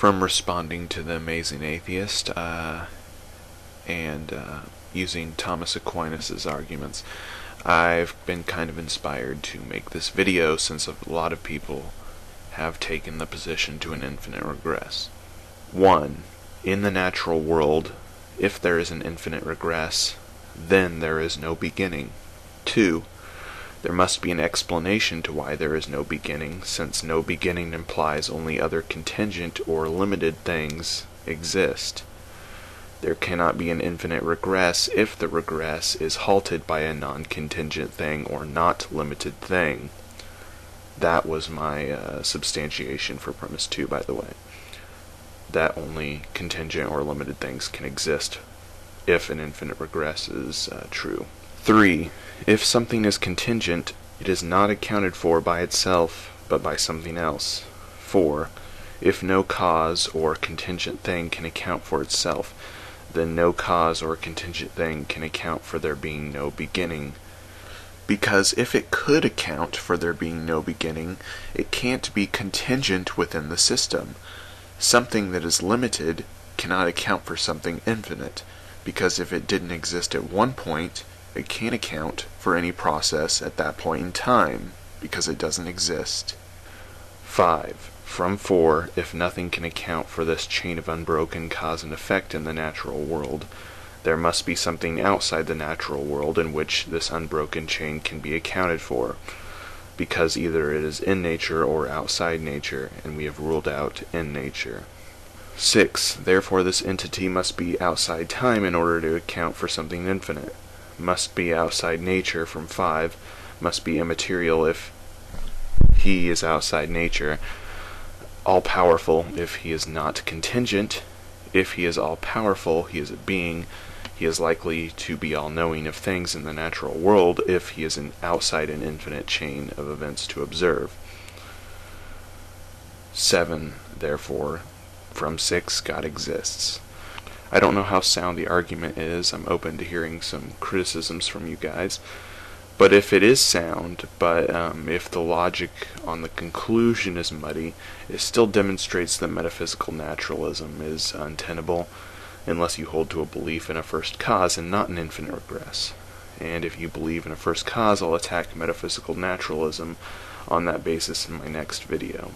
from responding to the Amazing Atheist and using Thomas Aquinas' arguments, I've been kind of inspired to make this video since a lot of people have taken the position to an infinite regress. 1. In the natural world, if there is an infinite regress, then there is no beginning. 2. There must be an explanation to why there is no beginning, since no beginning implies only other contingent or limited things exist. There cannot be an infinite regress if the regress is halted by a non-contingent thing or not limited thing. That was my substantiation for premise 2, by the way. That only contingent or limited things can exist if an infinite regress is true. 3. If something is contingent, it is not accounted for by itself, but by something else. 4. If no cause or contingent thing can account for itself, then no cause or contingent thing can account for there being no beginning. Because if it could account for there being no beginning, it can't be contingent within the system. Something that is limited cannot account for something infinite, because if it didn't exist at one point, it can't account for any process at that point in time, because it doesn't exist. 5. From 4, if nothing can account for this chain of unbroken cause and effect in the natural world, there must be something outside the natural world in which this unbroken chain can be accounted for, because either it is in nature or outside nature, and we have ruled out in nature. 6. Therefore this entity must be outside time in order to account for something infinite. Must be outside nature from 5, must be immaterial if he is outside nature, all-powerful if he is not contingent. If he is all-powerful, he is a being. He is likely to be all-knowing of things in the natural world if he is outside an infinite chain of events to observe. 7. Therefore, from 6, God exists. I don't know how sound the argument is. I'm open to hearing some criticisms from you guys. But if it is sound, if the logic on the conclusion is muddy, it still demonstrates that metaphysical naturalism is untenable unless you hold to a belief in a first cause and not an infinite regress. And if you believe in a first cause, I'll attack metaphysical naturalism on that basis in my next video.